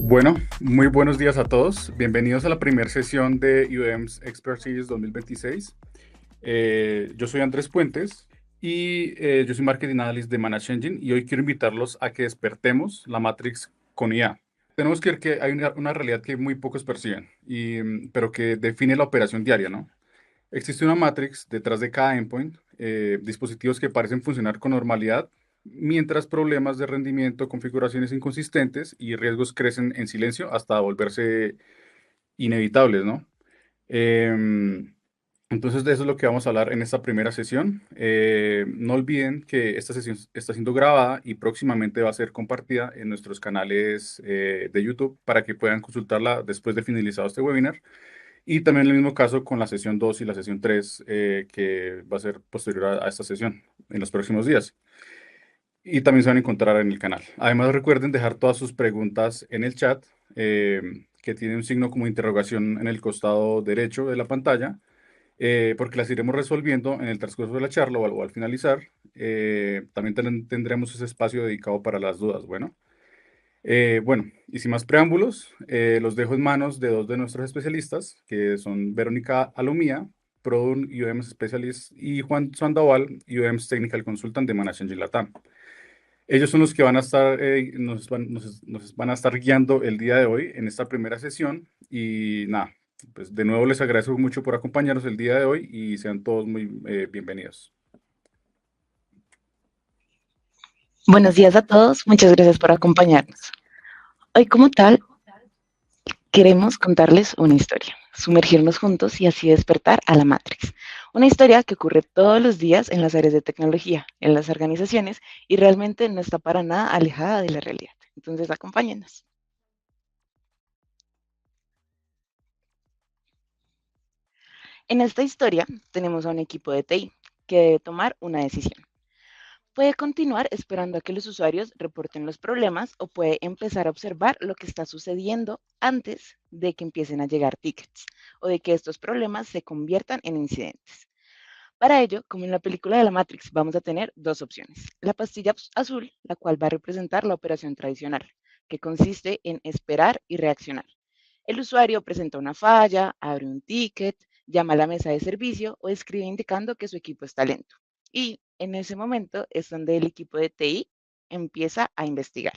Bueno, muy buenos días a todos. Bienvenidos a la primera sesión de UM's Expert Series 2026. Yo soy Andrés Puentes y yo soy Marketing Analyst de Manage Engine y hoy quiero invitarlos a que despertemos la Matrix con IA. Tenemos que ver que hay una realidad que muy pocos perciben, pero que define la operación diaria, ¿no? Existe una matrix detrás de cada endpoint, dispositivos que parecen funcionar con normalidad, mientras problemas de rendimiento, configuraciones inconsistentes y riesgos crecen en silencio hasta volverse inevitables, ¿no? Em, entonces de eso es lo que vamos a hablar en esta primera sesión. No olviden que esta sesión está siendo grabada y próximamente va a ser compartida en nuestros canales de YouTube para que puedan consultarla después de finalizado este webinar. Y también el mismo caso con la sesión 2 y la sesión 3 que va a ser posterior a esta sesión en los próximos días. Y también se van a encontrar en el canal. Además, recuerden dejar todas sus preguntas en el chat, que tiene un signo como interrogación en el costado derecho de la pantalla, porque las iremos resolviendo en el transcurso de la charla o al finalizar. También tendremos ese espacio dedicado para las dudas. Bueno, y sin más preámbulos, los dejo en manos de dos de nuestros especialistas, que son Verónica Alomía, Product UMS Specialist, y Juan Sandoval, UMS Technical Consultant de Management Latam. Ellos son los que van a estar, nos van a estar guiando el día de hoy en esta primera sesión. Y nada, pues de nuevo les agradezco mucho por acompañarnos el día de hoy y sean todos muy bienvenidos. Buenos días a todos, muchas gracias por acompañarnos. Hoy como tal queremos contarles una historia, sumergirnos juntos y así despertar a la Matrix. Una historia que ocurre todos los días en las áreas de tecnología, en las organizaciones y realmente no está para nada alejada de la realidad. Entonces acompáñenos. En esta historia tenemos a un equipo de TI que debe tomar una decisión. Puede continuar esperando a que los usuarios reporten los problemas o puede empezar a observar lo que está sucediendo antes de que empiecen a llegar tickets o de que estos problemas se conviertan en incidentes. Para ello, como en la película de la Matrix, vamos a tener dos opciones. La pastilla azul, la cual va a representar la operación tradicional, que consiste en esperar y reaccionar. El usuario presenta una falla, abre un ticket, llama a la mesa de servicio o escribe indicando que su equipo está lento. Y en ese momento es donde el equipo de TI empieza a investigar.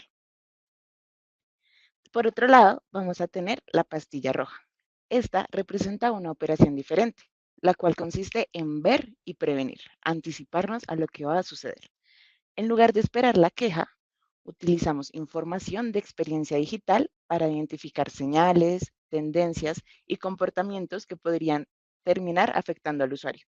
Por otro lado, vamos a tener la pastilla roja. Esta representa una operación diferente, la cual consiste en ver y prevenir, anticiparnos a lo que va a suceder. En lugar de esperar la queja, utilizamos información de experiencia digital para identificar señales, tendencias y comportamientos que podrían terminar afectando al usuario.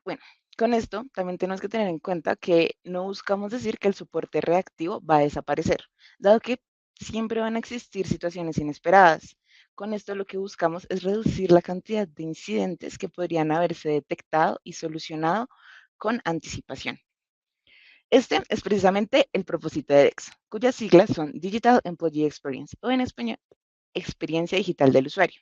Bueno, con esto también tenemos que tener en cuenta que no buscamos decir que el soporte reactivo va a desaparecer, dado que siempre van a existir situaciones inesperadas. Con esto lo que buscamos es reducir la cantidad de incidentes que podrían haberse detectado y solucionado con anticipación. Este es precisamente el propósito de DEX, cuyas siglas son Digital Employee Experience o en español, Experiencia Digital del Usuario.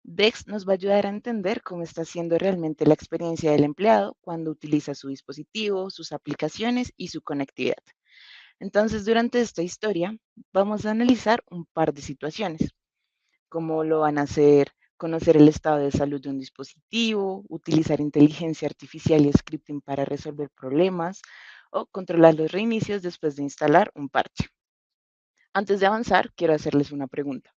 DEX nos va a ayudar a entender cómo está siendo realmente la experiencia del empleado cuando utiliza su dispositivo, sus aplicaciones y su conectividad. Entonces, durante esta historia, vamos a analizar un par de situaciones, cómo lo van a hacer conocer el estado de salud de un dispositivo, utilizar inteligencia artificial y scripting para resolver problemas o controlar los reinicios después de instalar un parche. Antes de avanzar, quiero hacerles una pregunta.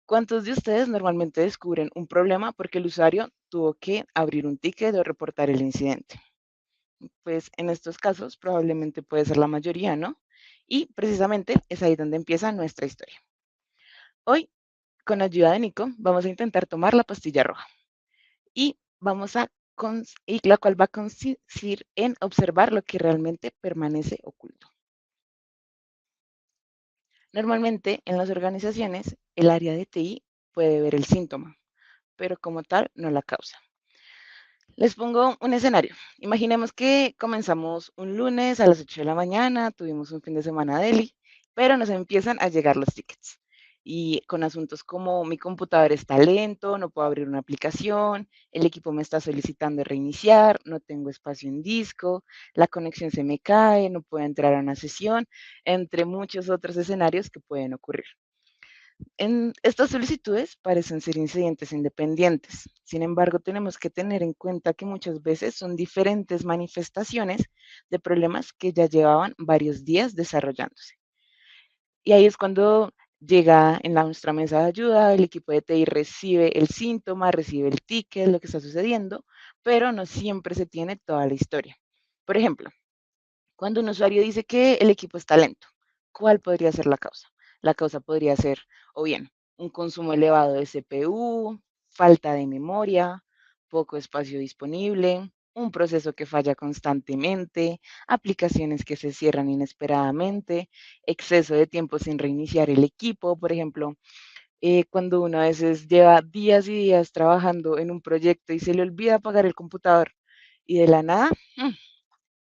¿Cuántos de ustedes normalmente descubren un problema porque el usuario tuvo que abrir un ticket o reportar el incidente? Pues en estos casos probablemente puede ser la mayoría, ¿no? Y precisamente es ahí donde empieza nuestra historia. Hoy, con ayuda de Nico, vamos a intentar tomar la pastilla roja y y la cual va a consistir en observar lo que realmente permanece oculto. Normalmente en las organizaciones el área de TI puede ver el síntoma, pero como tal no la causa. Les pongo un escenario. Imaginemos que comenzamos un lunes a las 8 de la mañana, tuvimos un fin de semana deli, pero nos empiezan a llegar los tickets. y con asuntos como mi computador está lento, no puedo abrir una aplicación, el equipo me está solicitando reiniciar, no tengo espacio en disco, la conexión se me cae, no puedo entrar a una sesión, entre muchos otros escenarios que pueden ocurrir. En estas solicitudes parecen ser incidentes independientes. Sin embargo, tenemos que tener en cuenta que muchas veces son diferentes manifestaciones de problemas que ya llevaban varios días desarrollándose. Y ahí es cuando llega en nuestra mesa de ayuda, el equipo de TI recibe el síntoma, recibe el ticket, lo que está sucediendo, pero no siempre se tiene toda la historia. Por ejemplo, cuando un usuario dice que el equipo está lento, ¿cuál podría ser la causa? La causa podría ser, o bien, un consumo elevado de CPU, falta de memoria, poco espacio disponible, un proceso que falla constantemente, aplicaciones que se cierran inesperadamente, exceso de tiempo sin reiniciar el equipo, por ejemplo, cuando uno a veces lleva días y días trabajando en un proyecto y se le olvida apagar el computador y de la nada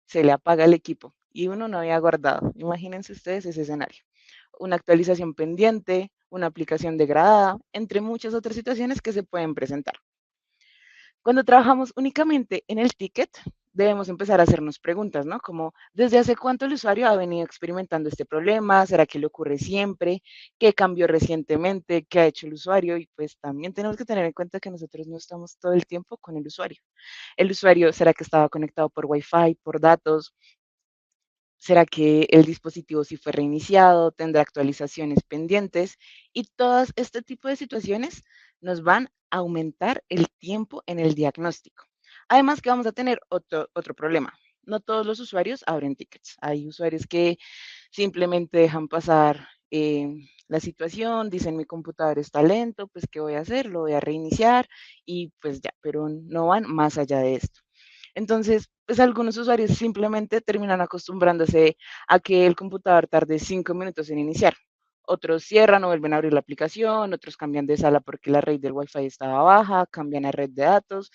se le apaga el equipo y uno no había guardado. Imagínense ustedes ese escenario. Una actualización pendiente, una aplicación degradada, entre muchas otras situaciones que se pueden presentar. Cuando trabajamos únicamente en el ticket, debemos empezar a hacernos preguntas, ¿no? Como, ¿desde hace cuánto el usuario ha venido experimentando este problema? ¿Será que le ocurre siempre? ¿Qué cambió recientemente? ¿Qué ha hecho el usuario? Y pues también tenemos que tener en cuenta que nosotros no estamos todo el tiempo con el usuario. El usuario, ¿será que estaba conectado por Wi-Fi, por datos? ¿Será que el dispositivo sí fue reiniciado? ¿Tendrá actualizaciones pendientes? Y todas este tipo de situaciones nos van a aumentar el tiempo en el diagnóstico. Además que vamos a tener otro problema. No todos los usuarios abren tickets. Hay usuarios que simplemente dejan pasar la situación, dicen mi computador está lento, pues ¿qué voy a hacer? Lo voy a reiniciar y pues ya, pero no van más allá de esto. Entonces, pues algunos usuarios simplemente terminan acostumbrándose a que el computador tarde 5 minutos en iniciar. Otros cierran o vuelven a abrir la aplicación, otros cambian de sala porque la red del Wi-Fi estaba baja, cambian a red de datos,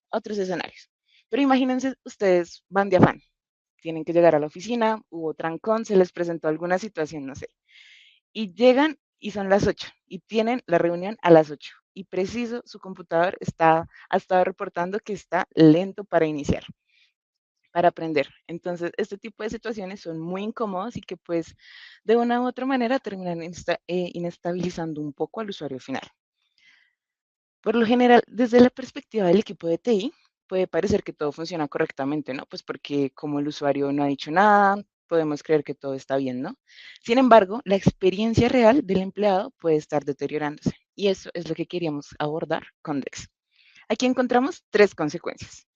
otros escenarios. Pero imagínense, ustedes van de afán, tienen que llegar a la oficina, hubo trancón, se les presentó alguna situación, no sé, y llegan y son las 8 y tienen la reunión a las 8 y preciso su computador ha estado reportando que está lento para iniciar, para aprender. Entonces, este tipo de situaciones son muy incómodos y que pues de una u otra manera terminan inestabilizando un poco al usuario final. Por lo general, desde la perspectiva del equipo de TI, puede parecer que todo funciona correctamente, ¿no? Pues porque como el usuario no ha dicho nada, podemos creer que todo está bien, ¿no? Sin embargo, la experiencia real del empleado puede estar deteriorándose y eso es lo que queríamos abordar con Dex. Aquí encontramos tres consecuencias.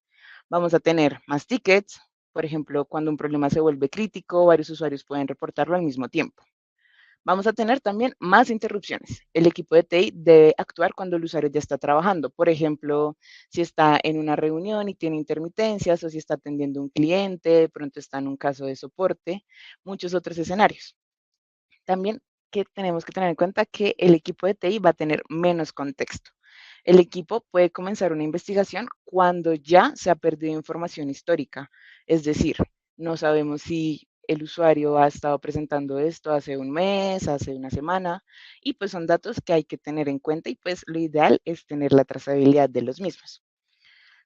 Vamos a tener más tickets, por ejemplo, cuando un problema se vuelve crítico, varios usuarios pueden reportarlo al mismo tiempo. Vamos a tener también más interrupciones. El equipo de TI debe actuar cuando el usuario ya está trabajando. Por ejemplo, si está en una reunión y tiene intermitencias o si está atendiendo a un cliente, de pronto está en un caso de soporte, muchos otros escenarios. También que tenemos que tener en cuenta que el equipo de TI va a tener menos contexto. El equipo puede comenzar una investigación cuando ya se ha perdido información histórica, es decir, no sabemos si el usuario ha estado presentando esto hace un mes, hace una semana, y pues son datos que hay que tener en cuenta y pues lo ideal es tener la trazabilidad de los mismos.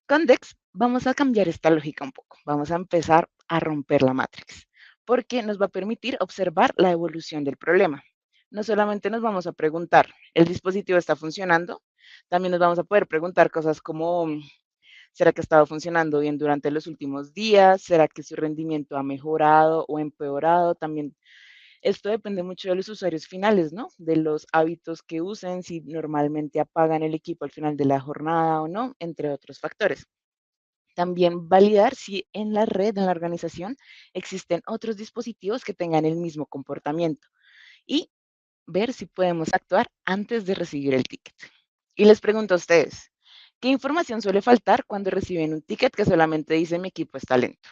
Con Dex vamos a cambiar esta lógica un poco, vamos a empezar a romper la matrix, porque nos va a permitir observar la evolución del problema. No solamente nos vamos a preguntar, ¿el dispositivo está funcionando? También nos vamos a poder preguntar cosas como, ¿será que ha estado funcionando bien durante los últimos días? ¿Será que su rendimiento ha mejorado o empeorado? También esto depende mucho de los usuarios finales, ¿no? De los hábitos que usen, si normalmente apagan el equipo al final de la jornada o no, entre otros factores. También validar si en la red, en la organización, existen otros dispositivos que tengan el mismo comportamiento y ver si podemos actuar antes de recibir el ticket. Y les pregunto a ustedes, ¿qué información suele faltar cuando reciben un ticket que solamente dice mi equipo está lento?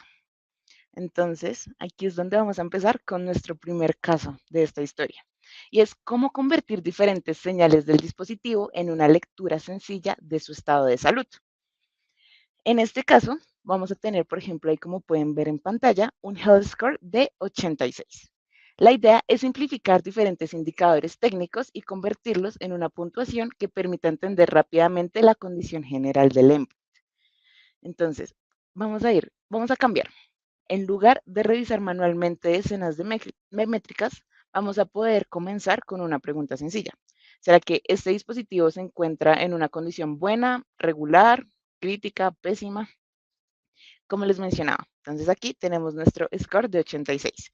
Entonces, aquí es donde vamos a empezar con nuestro primer caso de esta historia. Y es cómo convertir diferentes señales del dispositivo en una lectura sencilla de su estado de salud. En este caso, vamos a tener, por ejemplo, ahí como pueden ver en pantalla, un health score de 86. La idea es simplificar diferentes indicadores técnicos y convertirlos en una puntuación que permita entender rápidamente la condición general del input. Entonces, vamos a cambiar. En lugar de revisar manualmente decenas de métricas, vamos a poder comenzar con una pregunta sencilla. ¿Será que este dispositivo se encuentra en una condición buena, regular, crítica, pésima? Como les mencionaba, entonces aquí tenemos nuestro score de 86,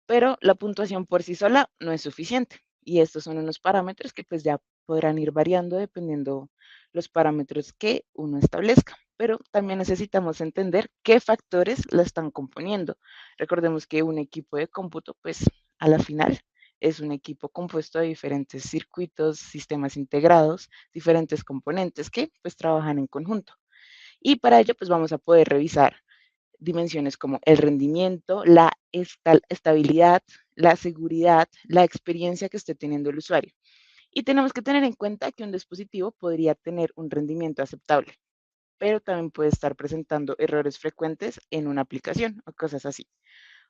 pero la puntuación por sí sola no es suficiente y estos son unos parámetros que pues ya podrán ir variando dependiendo los parámetros que uno establezca, pero también necesitamos entender qué factores la están componiendo. Recordemos que un equipo de cómputo pues a la final es un equipo compuesto de diferentes circuitos, sistemas integrados, diferentes componentes que pues trabajan en conjunto. Y para ello pues vamos a poder revisar dimensiones como el rendimiento, la estabilidad, la seguridad, la experiencia que esté teniendo el usuario. Y tenemos que tener en cuenta que un dispositivo podría tener un rendimiento aceptable, pero también puede estar presentando errores frecuentes en una aplicación o cosas así.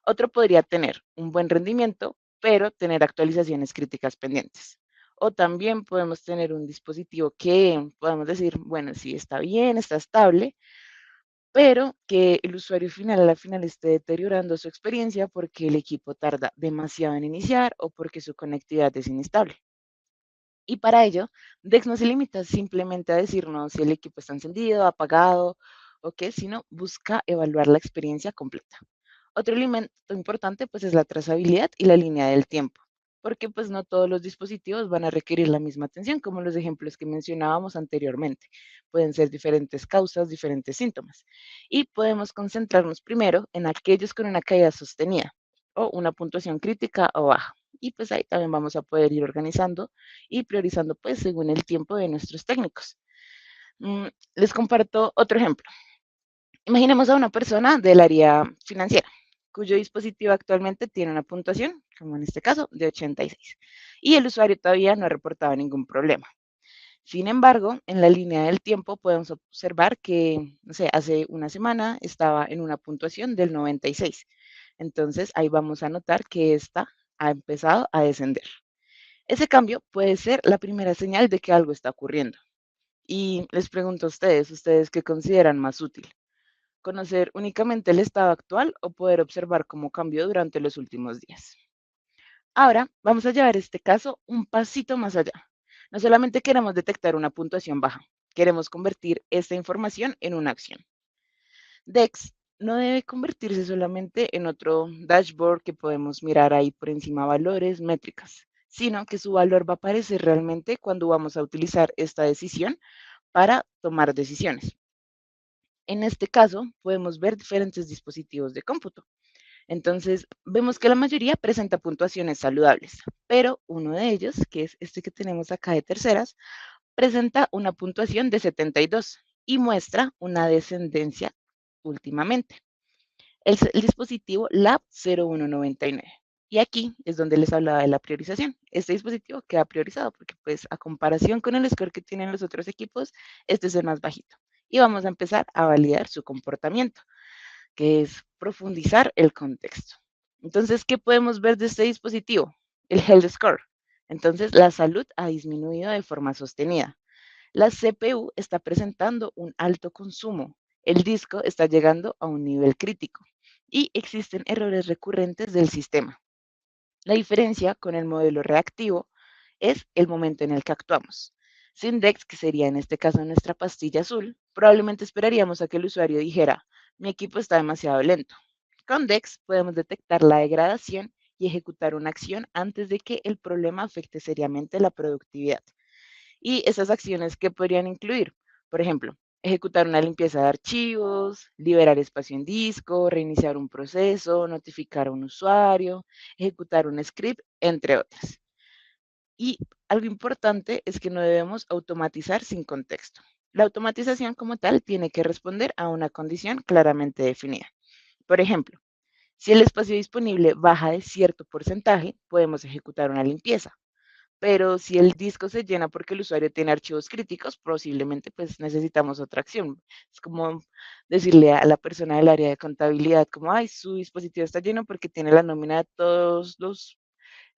Otro podría tener un buen rendimiento, pero tener actualizaciones críticas pendientes. O también podemos tener un dispositivo que podemos decir, bueno, sí está bien, está estable, pero que el usuario final a la final esté deteriorando su experiencia porque el equipo tarda demasiado en iniciar o porque su conectividad es inestable. Y para ello, Dex no se limita simplemente a decirnos si el equipo está encendido, apagado o qué, sino busca evaluar la experiencia completa. Otro elemento importante pues es la trazabilidad y la línea del tiempo, porque pues no todos los dispositivos van a requerir la misma atención, como los ejemplos que mencionábamos anteriormente. Pueden ser diferentes causas, diferentes síntomas. Y podemos concentrarnos primero en aquellos con una caída sostenida o una puntuación crítica o baja. Y pues ahí también vamos a poder ir organizando y priorizando pues según el tiempo de nuestros técnicos. Les comparto otro ejemplo. Imaginemos a una persona del área financiera, cuyo dispositivo actualmente tiene una puntuación, como en este caso, de 86, y el usuario todavía no ha reportado ningún problema. Sin embargo, en la línea del tiempo podemos observar que, no sé, hace una semana estaba en una puntuación del 96. Entonces, ahí vamos a notar que esta ha empezado a descender. Ese cambio puede ser la primera señal de que algo está ocurriendo. Y les pregunto a ustedes, ¿ustedes qué consideran más útil? ¿Conocer únicamente el estado actual o poder observar cómo cambió durante los últimos días? Ahora vamos a llevar este caso un pasito más allá. No solamente queremos detectar una puntuación baja, queremos convertir esta información en una acción. DEX no debe convertirse solamente en otro dashboard que podemos mirar ahí por encima valores, métricas, sino que su valor va a aparecer realmente cuando vamos a utilizar esta decisión para tomar decisiones. En este caso, podemos ver diferentes dispositivos de cómputo. Entonces, vemos que la mayoría presenta puntuaciones saludables, pero uno de ellos, que es este que tenemos acá de terceras, presenta una puntuación de 72 y muestra una descendencia últimamente. El dispositivo Lab 0199. Y aquí es donde les hablaba de la priorización. Este dispositivo queda priorizado porque pues a comparación con el score que tienen los otros equipos, este es el más bajito. Y vamos a empezar a validar su comportamiento, que es profundizar el contexto. Entonces, ¿qué podemos ver de este dispositivo? El Health Score. Entonces, la salud ha disminuido de forma sostenida. La CPU está presentando un alto consumo. El disco está llegando a un nivel crítico y existen errores recurrentes del sistema. La diferencia con el modelo reactivo es el momento en el que actuamos. Syndex, que sería en este caso nuestra pastilla azul, probablemente esperaríamos a que el usuario dijera, mi equipo está demasiado lento. Con Dex podemos detectar la degradación y ejecutar una acción antes de que el problema afecte seriamente la productividad. Y esas acciones que podrían incluir, por ejemplo, ejecutar una limpieza de archivos, liberar espacio en disco, reiniciar un proceso, notificar a un usuario, ejecutar un script, entre otras. Y algo importante es que no debemos automatizar sin contexto. La automatización como tal tiene que responder a una condición claramente definida. Por ejemplo, si el espacio disponible baja de cierto porcentaje, podemos ejecutar una limpieza. pero si el disco se llena porque el usuario tiene archivos críticos, posiblemente pues necesitamos otra acción. Es como decirle a la persona del área de contabilidad, como, ay, su dispositivo está lleno porque tiene la nómina de todos los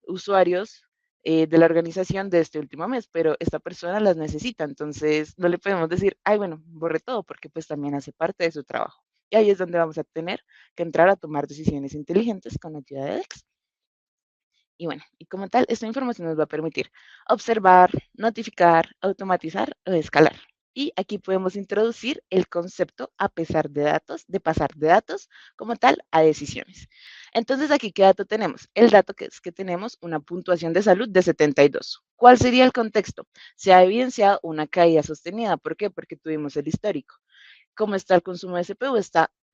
usuarios de la organización de este último mes, pero esta persona las necesita, entonces no le podemos decir, ay, bueno, borre todo, porque pues también hace parte de su trabajo. Y ahí es donde vamos a tener que entrar a tomar decisiones inteligentes con ayuda de DEX. Y bueno, y como tal, esta información nos va a permitir observar, notificar, automatizar o escalar. Y aquí podemos introducir el concepto a pesar de datos, de pasar de datos como tal a decisiones. Entonces, aquí, ¿qué dato tenemos? El dato que es que tenemos una puntuación de salud de 72. ¿Cuál sería el contexto? Se ha evidenciado una caída sostenida. ¿Por qué? Porque tuvimos el histórico. ¿Cómo está el consumo de CPU?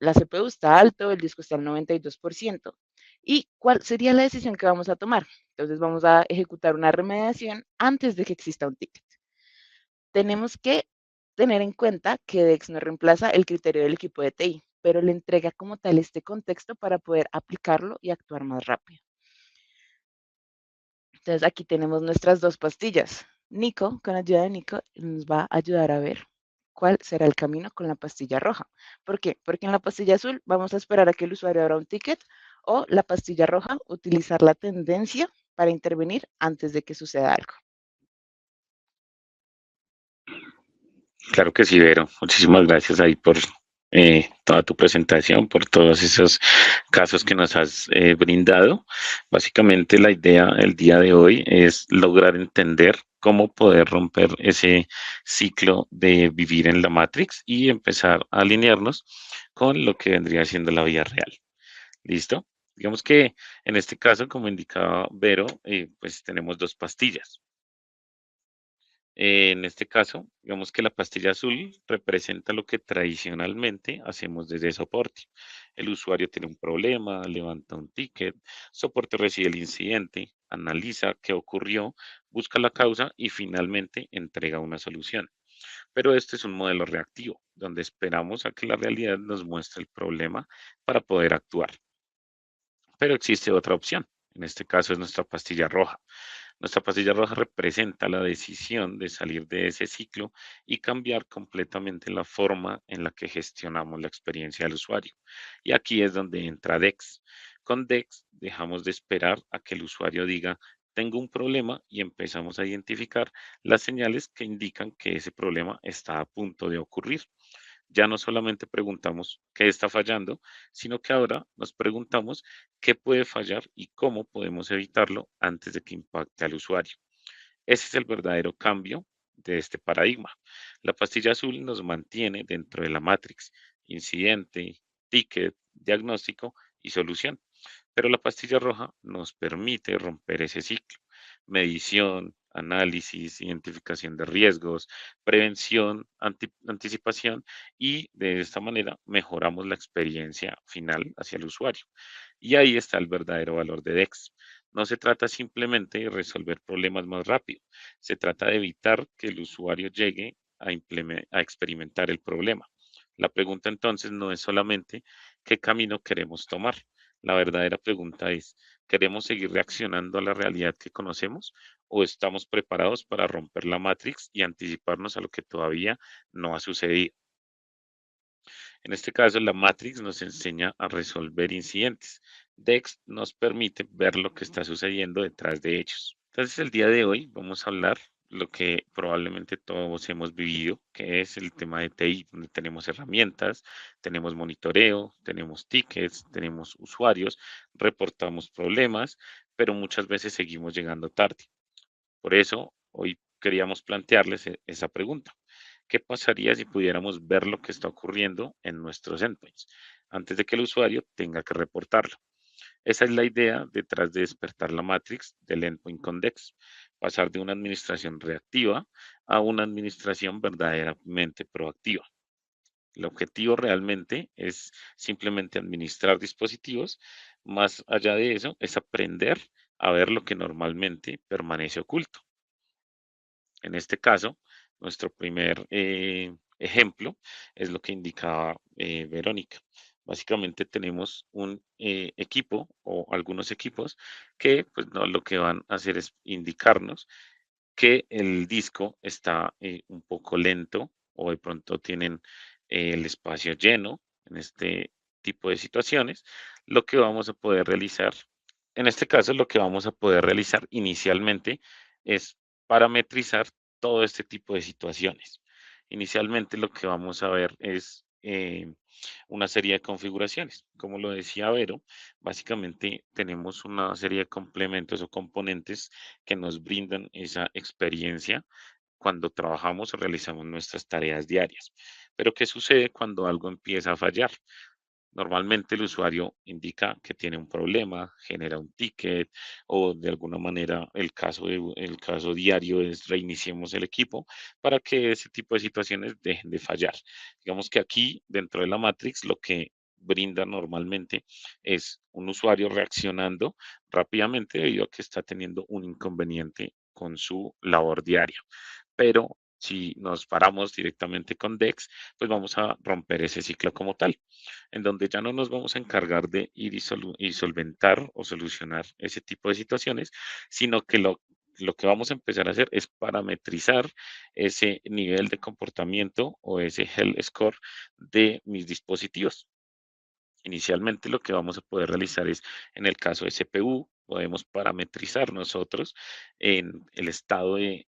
La CPU está alto, el disco está al 92%. ¿Y cuál sería la decisión que vamos a tomar? Entonces vamos a ejecutar una remediación antes de que exista un ticket. Tenemos que tener en cuenta que DEX no reemplaza el criterio del equipo de TI, pero le entrega como tal este contexto para poder aplicarlo y actuar más rápido. Entonces aquí tenemos nuestras dos pastillas. Nico, con ayuda de Nico, nos va a ayudar a ver cuál será el camino con la pastilla roja. ¿Por qué? Porque en la pastilla azul vamos a esperar a que el usuario abra un ticket o la pastilla roja, utilizar la tendencia para intervenir antes de que suceda algo. Claro que sí, Vero. Muchísimas gracias ahí por toda tu presentación, por todos esos casos que nos has brindado. Básicamente la idea el día de hoy es lograr entender cómo poder romper ese ciclo de vivir en la Matrix y empezar a alinearnos con lo que vendría siendo la vida real. ¿Listo? Digamos que en este caso, como indicaba Vero, pues tenemos dos pastillas. En este caso, digamos que la pastilla azul representa lo que tradicionalmente hacemos desde soporte. El usuario tiene un problema, levanta un ticket, soporte recibe el incidente, analiza qué ocurrió, busca la causa y finalmente entrega una solución. Pero este es un modelo reactivo, donde esperamos a que la realidad nos muestre el problema para poder actuar. Pero existe otra opción. En este caso es nuestra pastilla roja. Nuestra pastilla roja representa la decisión de salir de ese ciclo y cambiar completamente la forma en la que gestionamos la experiencia del usuario. Y aquí es donde entra DEX. Con DEX dejamos de esperar a que el usuario diga, tengo un problema y empezamos a identificar las señales que indican que ese problema está a punto de ocurrir. Ya no solamente preguntamos qué está fallando, sino que ahora nos preguntamos qué puede fallar y cómo podemos evitarlo antes de que impacte al usuario. Ese es el verdadero cambio de este paradigma. La pastilla azul nos mantiene dentro de la matrix, incidente, ticket, diagnóstico y solución. Pero la pastilla roja nos permite romper ese ciclo. Medición, análisis, identificación de riesgos, prevención, anticipación y de esta manera mejoramos la experiencia final hacia el usuario. Y ahí está el verdadero valor de DEX. No se trata simplemente de resolver problemas más rápido, se trata de evitar que el usuario llegue a experimentar el problema. La pregunta entonces no es solamente qué camino queremos tomar. La verdadera pregunta es, ¿queremos seguir reaccionando a la realidad que conocemos o estamos preparados para romper la Matrix y anticiparnos a lo que todavía no ha sucedido? En este caso, la Matrix nos enseña a resolver incidentes. DEX nos permite ver lo que está sucediendo detrás de ellos. Entonces, el día de hoy vamos a hablar lo que probablemente todos hemos vivido, que es el tema de TI, donde tenemos herramientas, tenemos monitoreo, tenemos tickets, tenemos usuarios, reportamos problemas, pero muchas veces seguimos llegando tarde. Por eso, hoy queríamos plantearles esa pregunta. ¿Qué pasaría si pudiéramos ver lo que está ocurriendo en nuestros endpoints antes de que el usuario tenga que reportarlo? Esa es la idea detrás de despertar la matrix del endpoint con DEX, pasar de una administración reactiva a una administración verdaderamente proactiva. El objetivo realmente es simplemente administrar dispositivos. Más allá de eso, es aprender a ver lo que normalmente permanece oculto. En este caso, nuestro primer ejemplo es lo que indicaba Verónica. Básicamente tenemos un equipo o algunos equipos que pues, no, lo que van a hacer es indicarnos que el disco está un poco lento o de pronto tienen el espacio lleno en este tipo de situaciones, lo que vamos a poder realizar, en este caso, lo que vamos a poder realizar inicialmente es parametrizar todo este tipo de situaciones. Inicialmente lo que vamos a ver es una serie de configuraciones. Como lo decía Vero, básicamente tenemos una serie de complementos o componentes que nos brindan esa experiencia cuando trabajamos o realizamos nuestras tareas diarias. Pero ¿qué sucede cuando algo empieza a fallar? Normalmente el usuario indica que tiene un problema, genera un ticket o de alguna manera el caso diario es reiniciemos el equipo para que ese tipo de situaciones dejen de fallar. Digamos que aquí dentro de la Matrix lo que brinda normalmente es un usuario reaccionando rápidamente debido a que está teniendo un inconveniente con su labor diaria. Pero si nos paramos directamente con DEX, pues vamos a romper ese ciclo como tal, en donde ya no nos vamos a encargar de ir y solventar o solucionar ese tipo de situaciones, sino que lo que vamos a empezar a hacer es parametrizar ese nivel de comportamiento o ese health score de mis dispositivos. Inicialmente lo que vamos a poder realizar es, en el caso de CPU, podemos parametrizar nosotros en el estado de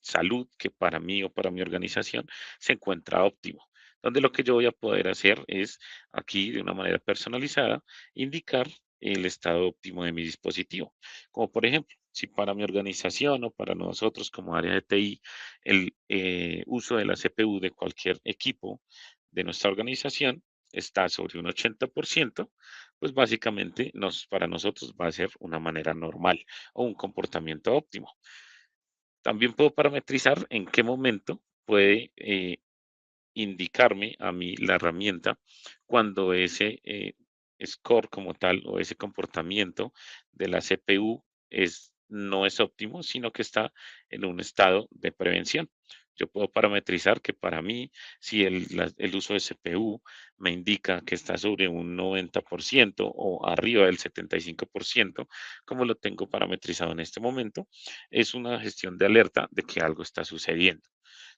salud que para mí o para mi organización se encuentra óptimo. Donde lo que yo voy a poder hacer es aquí de una manera personalizada indicar el estado óptimo de mi dispositivo. Como por ejemplo, si para mi organización o para nosotros como área de TI el uso de la CPU de cualquier equipo de nuestra organización está sobre un 80%, pues básicamente para nosotros va a ser una manera normal o un comportamiento óptimo. También puedo parametrizar en qué momento puede indicarme a mí la herramienta cuando ese score como tal o ese comportamiento de la CPU no es óptimo, sino que está en un estado de prevención. Yo puedo parametrizar que para mí, si el uso de CPU me indica que está sobre un 90% o arriba del 75%, como lo tengo parametrizado en este momento, es una gestión de alerta de que algo está sucediendo.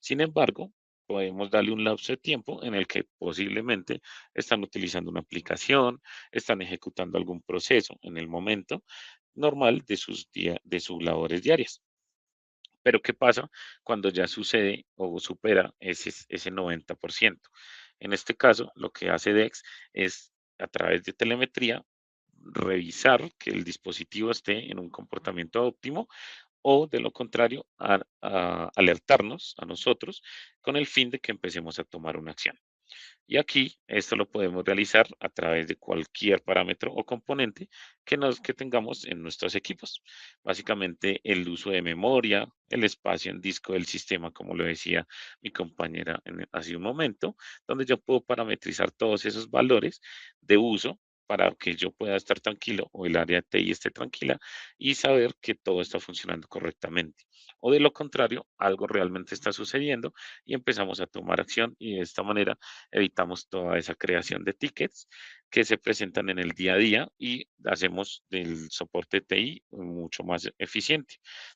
Sin embargo, podemos darle un lapso de tiempo en el que posiblemente están utilizando una aplicación, están ejecutando algún proceso en el momento normal de sus labores diarias. Pero ¿qué pasa cuando ya sucede o supera ese 90%? En este caso, lo que hace DEX es, a través de telemetría, revisar que el dispositivo esté en un comportamiento óptimo o de lo contrario, alertarnos a nosotros con el fin de que empecemos a tomar una acción. Y aquí esto lo podemos realizar a través de cualquier parámetro o componente que tengamos en nuestros equipos. Básicamente el uso de memoria, el espacio en disco del sistema, como lo decía mi compañera hace un momento, donde yo puedo parametrizar todos esos valores de uso para que yo pueda estar tranquilo o el área de TI esté tranquila y saber que todo está funcionando correctamente. O de lo contrario, algo realmente está sucediendo y empezamos a tomar acción y de esta manera evitamos toda esa creación de tickets que se presentan en el día a día y hacemos del soporte TI mucho más eficiente.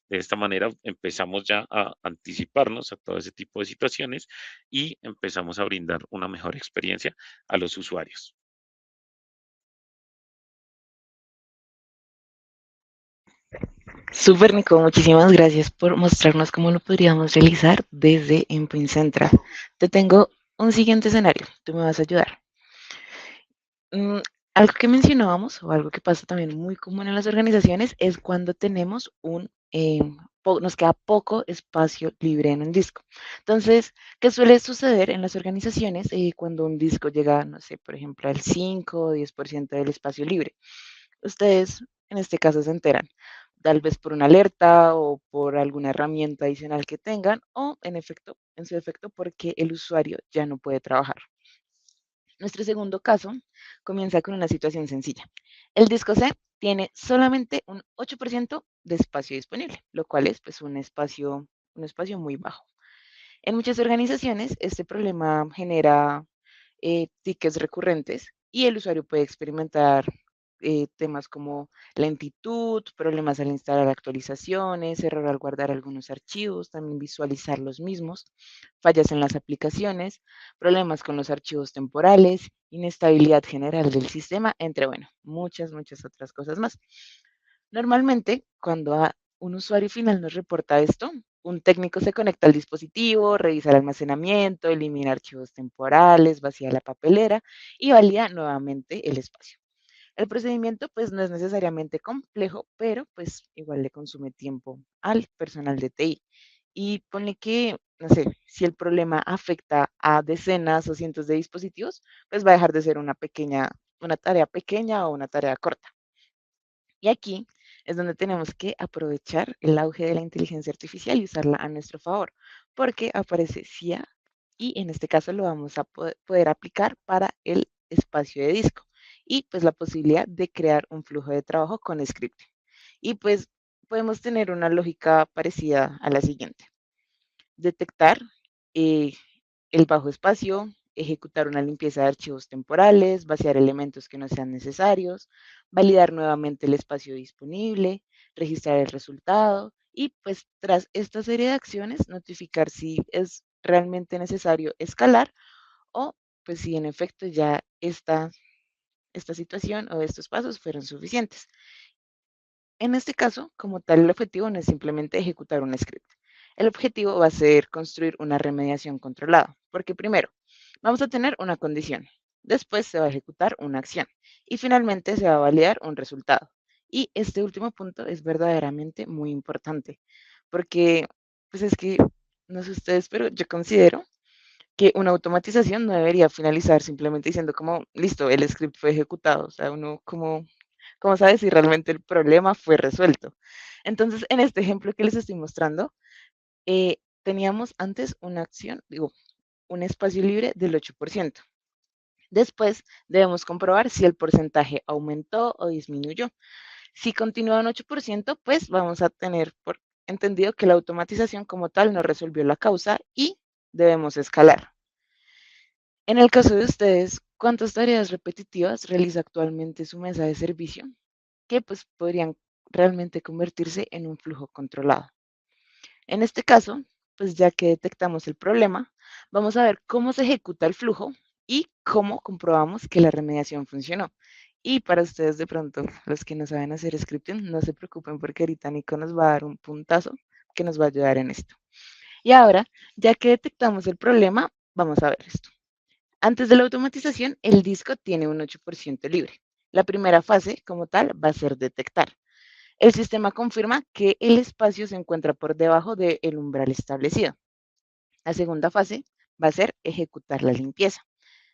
De esta manera empezamos ya a anticiparnos a todo ese tipo de situaciones y empezamos a brindar una mejor experiencia a los usuarios. Súper, Nico, muchísimas gracias por mostrarnos cómo lo podríamos realizar desde Endpoint Central. Te tengo un siguiente escenario, tú me vas a ayudar. Mm, Algo que mencionábamos o algo que pasa también muy común en las organizaciones es cuando tenemos nos queda poco espacio libre en un disco. Entonces, ¿qué suele suceder en las organizaciones cuando un disco llega, no sé, por ejemplo, al 5 o 10% del espacio libre? Ustedes en este caso se enteran, tal vez por una alerta o por alguna herramienta adicional que tengan o en su efecto porque el usuario ya no puede trabajar. Nuestro segundo caso comienza con una situación sencilla. El disco C tiene solamente un 8% de espacio disponible, lo cual es pues, un espacio muy bajo. En muchas organizaciones, este problema genera tickets recurrentes y el usuario puede experimentar temas como lentitud, problemas al instalar actualizaciones, error al guardar algunos archivos, también visualizar los mismos, fallas en las aplicaciones, problemas con los archivos temporales, inestabilidad general del sistema, entre, bueno, muchas otras cosas más. Normalmente, cuando un usuario final nos reporta esto, un técnico se conecta al dispositivo, revisa el almacenamiento, elimina archivos temporales, vacía la papelera y valida nuevamente el espacio. El procedimiento pues no es necesariamente complejo, pero pues igual le consume tiempo al personal de TI. Y pone que, no sé, si el problema afecta a decenas o cientos de dispositivos, pues va a dejar de ser una tarea pequeña o una tarea corta. Y aquí es donde tenemos que aprovechar el auge de la inteligencia artificial y usarla a nuestro favor, porque aparece CIA y en este caso lo vamos a poder aplicar para el espacio de disco y pues la posibilidad de crear un flujo de trabajo con scripting. Y pues podemos tener una lógica parecida a la siguiente: detectar eh, el bajo espacio, ejecutar una limpieza de archivos temporales, vaciar elementos que no sean necesarios, validar nuevamente el espacio disponible, registrar el resultado y pues tras esta serie de acciones notificar si es realmente necesario escalar o pues si en efecto ya esta situación o estos pasos fueron suficientes. En este caso, como tal, el objetivo no es simplemente ejecutar un script. El objetivo va a ser construir una remediación controlada, porque primero vamos a tener una condición, después se va a ejecutar una acción y finalmente se va a validar un resultado. Y este último punto es verdaderamente muy importante, porque pues es que, no sé ustedes, pero yo considero que una automatización no debería finalizar simplemente diciendo como, listo, el script fue ejecutado. O sea, uno como, ¿cómo sabe si realmente el problema fue resuelto? Entonces, en este ejemplo que les estoy mostrando, teníamos antes una acción, digo, un espacio libre del 8%. Después debemos comprobar si el porcentaje aumentó o disminuyó. Si continúa en 8%, pues vamos a tener por entendido que la automatización como tal no resolvió la causa y debemos escalar. En el caso de ustedes, ¿cuántas tareas repetitivas realiza actualmente su mesa de servicio que pues podrían realmente convertirse en un flujo controlado? En este caso, pues ya que detectamos el problema, vamos a ver cómo se ejecuta el flujo y cómo comprobamos que la remediación funcionó. Y para ustedes de pronto, los que no saben hacer scripting, no se preocupen porque ahorita Nico nos va a dar un puntazo que nos va a ayudar en esto. Y ahora, ya que detectamos el problema, vamos a ver esto. Antes de la automatización, el disco tiene un 8% libre. La primera fase, como tal, va a ser detectar. El sistema confirma que el espacio se encuentra por debajo del umbral establecido. La segunda fase va a ser ejecutar la limpieza.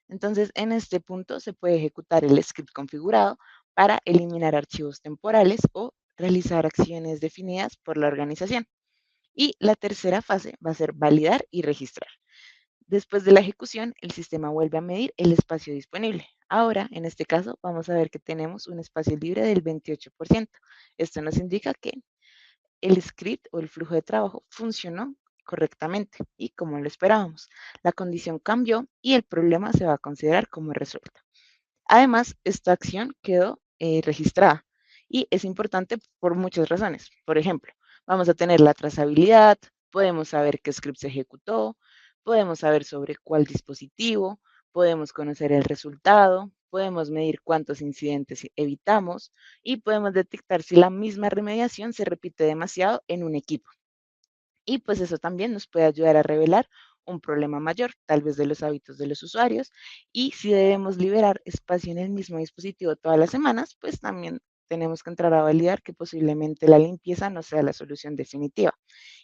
Entonces, en este punto se puede ejecutar el script configurado para eliminar archivos temporales o realizar acciones definidas por la organización. Y la tercera fase va a ser validar y registrar. Después de la ejecución, el sistema vuelve a medir el espacio disponible. Ahora, en este caso, vamos a ver que tenemos un espacio libre del 28%. Esto nos indica que el script o el flujo de trabajo funcionó correctamente y como lo esperábamos. La condición cambió y el problema se va a considerar como resuelto. Además, esta acción quedó registrada y es importante por muchas razones. Por ejemplo, vamos a tener la trazabilidad, podemos saber qué script se ejecutó, podemos saber sobre cuál dispositivo, podemos conocer el resultado, podemos medir cuántos incidentes evitamos y podemos detectar si la misma remediación se repite demasiado en un equipo. Y pues eso también nos puede ayudar a revelar un problema mayor, tal vez de los hábitos de los usuarios. Y si debemos liberar espacio en el mismo dispositivo todas las semanas, pues también tenemos que entrar a validar que posiblemente la limpieza no sea la solución definitiva.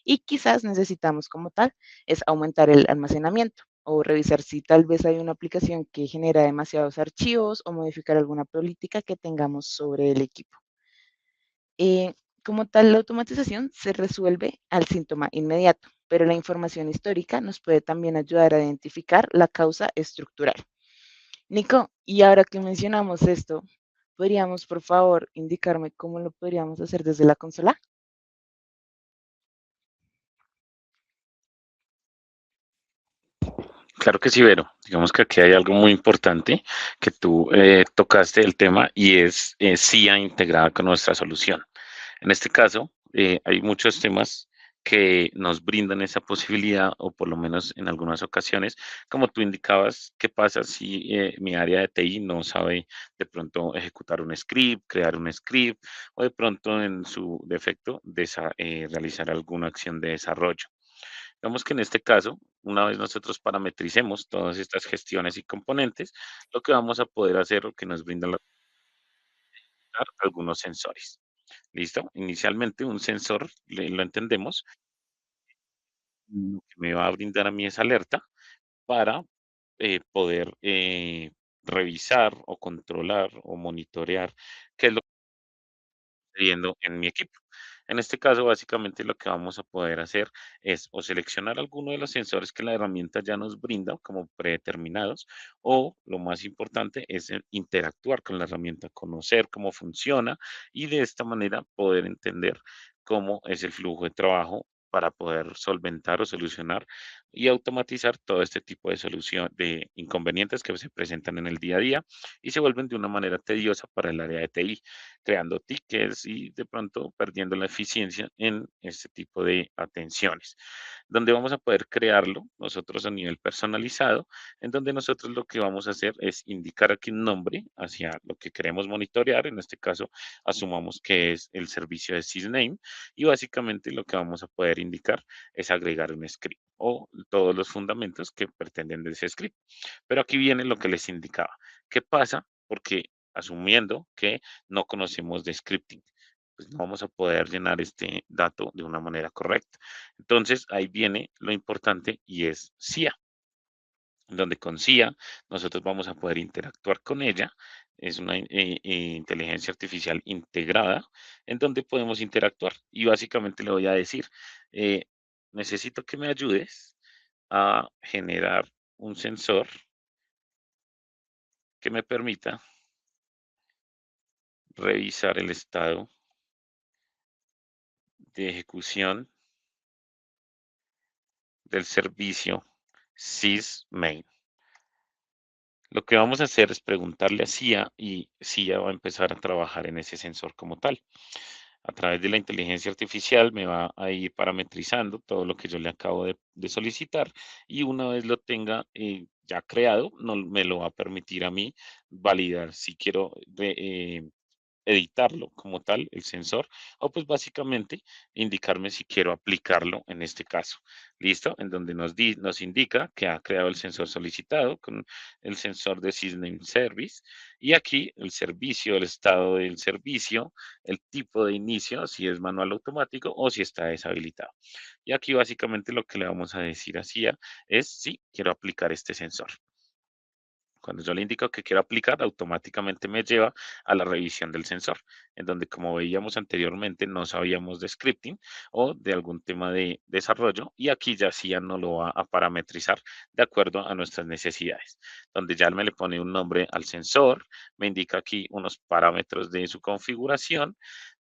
Y quizás necesitamos como tal es aumentar el almacenamiento o revisar si tal vez hay una aplicación que genera demasiados archivos o modificar alguna política que tengamos sobre el equipo. Eh, como tal, la automatización se resuelve al síntoma inmediato, pero la información histórica nos puede también ayudar a identificar la causa estructural. Nico, y ahora que mencionamos esto, ¿podríamos, por favor, indicarme cómo lo podríamos hacer desde la consola? Claro que sí, Vero. Digamos que aquí hay algo muy importante que tú tocaste el tema y es CIA integrada con nuestra solución. En este caso, hay muchos temas que nos brindan esa posibilidad, o por lo menos en algunas ocasiones, como tú indicabas, ¿qué pasa si mi área de TI no sabe de pronto ejecutar un script, crear un script, o de pronto en su defecto realizar alguna acción de desarrollo? Digamos que en este caso, una vez nosotros parametricemos todas estas gestiones y componentes, lo que vamos a poder hacer o que nos brindan algunos sensores. ¿Listo? Inicialmente un sensor, lo entendemos, lo que me va a brindar a mí esa alerta para poder revisar o controlar o monitorear qué es lo sucediendo en mi equipo. En este caso, básicamente lo que vamos a poder hacer es o seleccionar alguno de los sensores que la herramienta ya nos brinda como predeterminados, o lo más importante es interactuar con la herramienta, conocer cómo funciona y de esta manera poder entender cómo es el flujo de trabajo para poder solventar o solucionar y automatizar todo este tipo de solución de inconvenientes que se presentan en el día a día y se vuelven de una manera tediosa para el área de TI, creando tickets y de pronto perdiendo la eficiencia en este tipo de atenciones, donde vamos a poder crearlo nosotros a nivel personalizado, en donde nosotros lo que vamos a hacer es indicar aquí un nombre hacia lo que queremos monitorear, en este caso asumamos que es el servicio de sysname, y básicamente lo que vamos a poder indicar es agregar un script o todos los fundamentos que pretenden de ese script. Pero aquí viene lo que les indicaba. ¿Qué pasa? Porque asumiendo que no conocemos de scripting, pues no vamos a poder llenar este dato de una manera correcta. Entonces, ahí viene lo importante y es CIA, donde con CIA nosotros vamos a poder interactuar con ella. Es una inteligencia artificial integrada en donde podemos interactuar y básicamente le voy a decir, eh, necesito que me ayudes a generar un sensor que me permita revisar el estado de ejecución del servicio sysmain. Lo que vamos a hacer es preguntarle a CIA y CIA va a empezar a trabajar en ese sensor como tal. A través de la inteligencia artificial me va a ir parametrizando todo lo que yo le acabo de solicitar y una vez lo tenga ya creado, no, me lo va a permitir a mí validar si quiero editarlo como tal, el sensor, o pues básicamente indicarme si quiero aplicarlo en este caso. ¿Listo? En donde nos indica que ha creado el sensor solicitado con el sensor de Sysname Service y aquí el servicio, el estado del servicio, el tipo de inicio, si es manual automático o si está deshabilitado. Y aquí básicamente lo que le vamos a decir así es si quiero aplicar este sensor. Cuando yo le indico que quiero aplicar, automáticamente me lleva a la revisión del sensor, en donde, como veíamos anteriormente, no sabíamos de scripting o de algún tema de desarrollo, y aquí ya sí ya no lo va a parametrizar de acuerdo a nuestras necesidades, donde ya me le pone un nombre al sensor, me indica aquí unos parámetros de su configuración,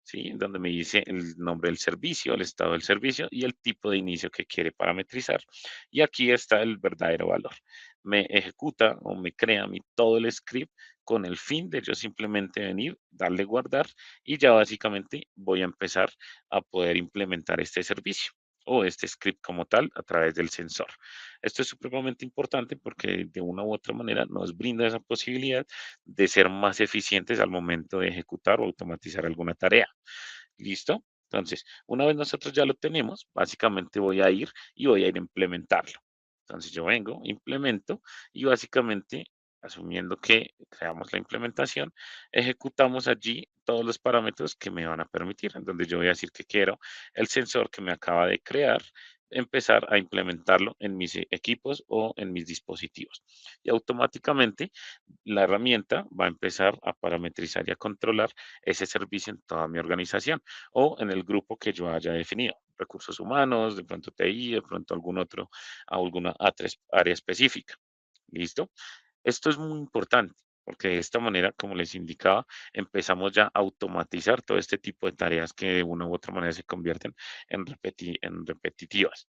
¿sí? Donde me dice el nombre del servicio, el estado del servicio y el tipo de inicio que quiere parametrizar. Y aquí está el verdadero valor. Me ejecuta o me crea a mí todo el script con el fin de yo simplemente venir, darle guardar y ya básicamente voy a empezar a poder implementar este servicio o este script como tal a través del sensor. Esto es supremamente importante porque de una u otra manera nos brinda esa posibilidad de ser más eficientes al momento de ejecutar o automatizar alguna tarea. ¿Listo? Entonces, una vez nosotros ya lo tenemos, básicamente voy a ir y voy a ir a implementarlo. Entonces, yo vengo, implemento y básicamente, asumiendo que creamos la implementación, ejecutamos allí todos los parámetros que me van a permitir, en donde yo voy a decir que quiero el sensor que me acaba de crear, empezar a implementarlo en mis equipos o en mis dispositivos. Y automáticamente la herramienta va a empezar a parametrizar y a controlar ese servicio en toda mi organización o en el grupo que yo haya definido. Recursos humanos, de pronto TI, de pronto algún otro, alguna área específica. ¿Listo? Esto es muy importante porque de esta manera, como les indicaba, empezamos ya a automatizar todo este tipo de tareas que de una u otra manera se convierten en repetitivas.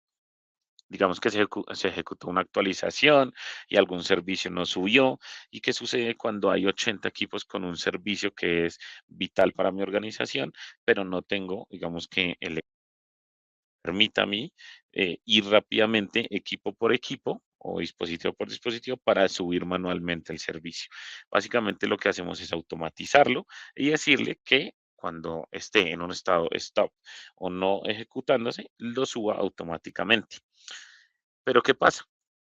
digamos que se ejecutó una actualización y algún servicio no subió. ¿Y qué sucede cuando hay 80 equipos con un servicio que es vital para mi organización, pero no tengo, digamos que el permita a mí ir rápidamente equipo por equipo o dispositivo por dispositivo para subir manualmente el servicio? Básicamente lo que hacemos es automatizarlo y decirle que cuando esté en un estado stop o no ejecutándose, lo suba automáticamente. Pero ¿qué pasa?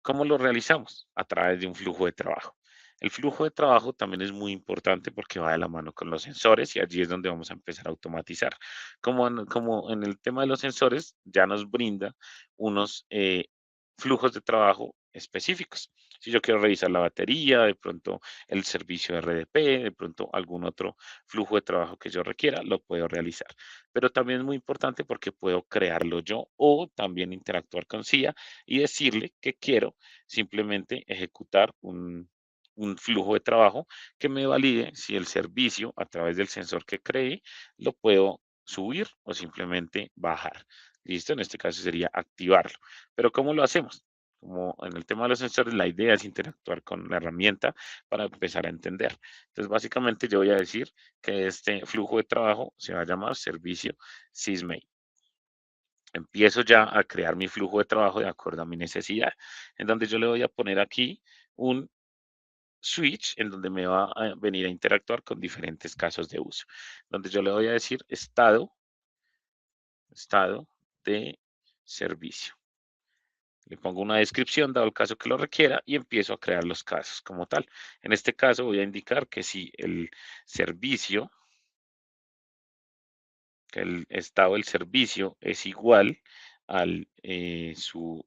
¿Cómo lo realizamos? A través de un flujo de trabajo. El flujo de trabajo también es muy importante porque va de la mano con los sensores y allí es donde vamos a empezar a automatizar. Como en el tema de los sensores, ya nos brinda unos flujos de trabajo específicos. Si yo quiero revisar la batería, de pronto el servicio de RDP, de pronto algún otro flujo de trabajo que yo requiera, lo puedo realizar. Pero también es muy importante porque puedo crearlo yo o también interactuar con CIA y decirle que quiero simplemente ejecutar un flujo de trabajo que me valide si el servicio a través del sensor que creé lo puedo subir o simplemente bajar. ¿Listo? En este caso sería activarlo. Pero ¿cómo lo hacemos? Como en el tema de los sensores, la idea es interactuar con la herramienta para empezar a entender. Entonces, básicamente yo voy a decir que este flujo de trabajo se va a llamar servicio SysMate. Empiezo ya a crear mi flujo de trabajo de acuerdo a mi necesidad, en donde yo le voy a poner aquí un switch en donde me va a venir a interactuar con diferentes casos de uso, donde yo le voy a decir estado de servicio. Le pongo una descripción dado el caso que lo requiera y empiezo a crear los casos como tal. En este caso voy a indicar que si el servicio, que el estado del servicio es igual al su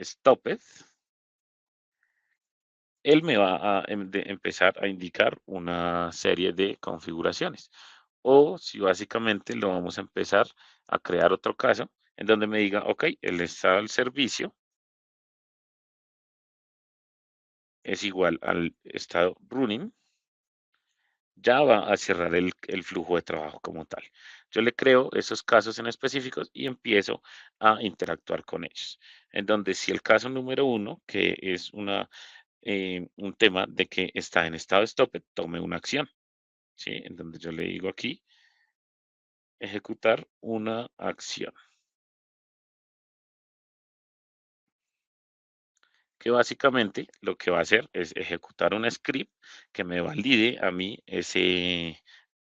stopped, él me va a empezar a indicar una serie de configuraciones. O si básicamente lo vamos a empezar a crear otro caso en donde me diga, ok, el estado del servicio es igual al estado running, ya va a cerrar el flujo de trabajo como tal. Yo le creo esos casos en específicos y empiezo a interactuar con ellos. En donde si el caso número uno, que es un tema de que está en estado stop, tome una acción. ¿Sí? En donde yo le digo aquí, ejecutar una acción, que básicamente lo que va a hacer es ejecutar un script que me valide a mí ese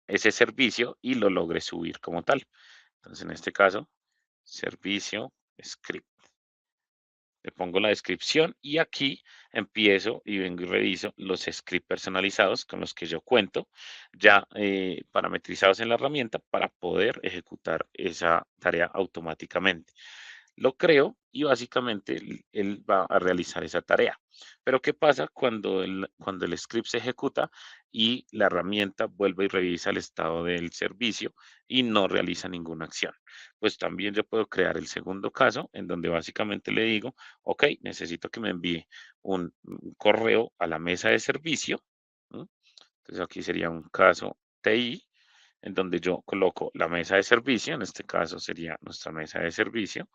servicio y lo logre subir como tal. Entonces, en este caso, servicio script. Le pongo la descripción y aquí empiezo y vengo y reviso los scripts personalizados con los que yo cuento, ya parametrizados en la herramienta para poder ejecutar esa tarea automáticamente. Lo creo y básicamente él va a realizar esa tarea. Pero ¿qué pasa cuando el script se ejecuta y la herramienta vuelve y revisa el estado del servicio y no realiza ninguna acción? Pues también yo puedo crear el segundo caso en donde básicamente le digo, ok, necesito que me envíe un correo a la mesa de servicio. ¿M? Entonces aquí sería un caso TI en donde yo coloco la mesa de servicio, en este caso sería nuestra mesa de servicio,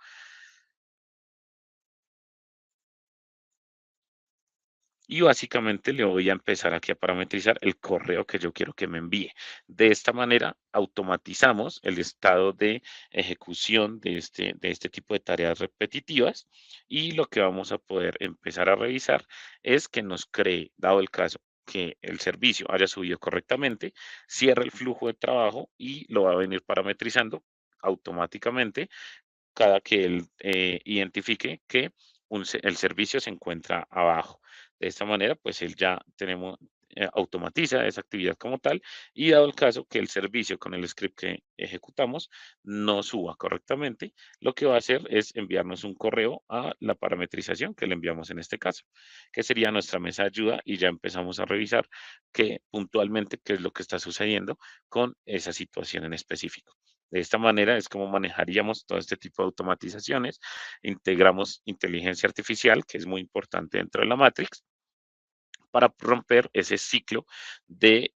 y básicamente le voy a empezar aquí a parametrizar el correo que yo quiero que me envíe. De esta manera automatizamos el estado de ejecución de este tipo de tareas repetitivas y lo que vamos a poder empezar a revisar es que nos cree, dado el caso que el servicio haya subido correctamente, cierra el flujo de trabajo y lo va a venir parametrizando automáticamente cada que él identifique que el servicio se encuentra abajo. De esta manera, pues él ya automatiza esa actividad como tal y dado el caso que el servicio con el script que ejecutamos no suba correctamente, lo que va a hacer es enviarnos un correo a la parametrización que le enviamos en este caso, que sería nuestra mesa de ayuda y ya empezamos a revisar que puntualmente qué es lo que está sucediendo con esa situación en específico. De esta manera es como manejaríamos todo este tipo de automatizaciones. Integramos inteligencia artificial, que es muy importante dentro de la Matrix, para romper ese ciclo de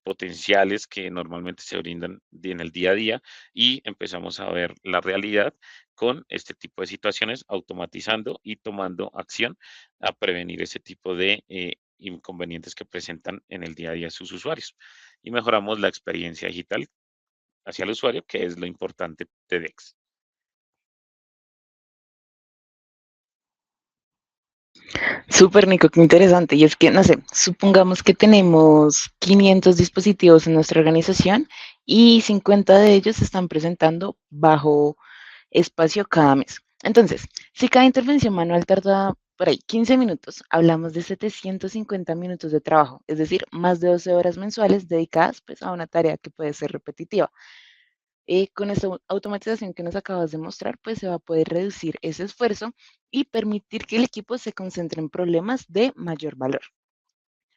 potenciales que normalmente se brindan en el día a día y empezamos a ver la realidad con este tipo de situaciones, automatizando y tomando acción a prevenir ese tipo de inconvenientes que presentan en el día a día sus usuarios. Y mejoramos la experiencia digital hacia el usuario, que es lo importante de DEX. Súper, Nico, qué interesante. Y es que, no sé, supongamos que tenemos 500 dispositivos en nuestra organización y 50 de ellos se están presentando bajo espacio cada mes. Entonces, si cada intervención manual tarda por ahí 15 minutos, hablamos de 750 minutos de trabajo, es decir, más de 12 horas mensuales dedicadas pues, a una tarea que puede ser repetitiva. Con esta automatización que nos acabas de mostrar, pues se va a poder reducir ese esfuerzo y permitir que el equipo se concentre en problemas de mayor valor.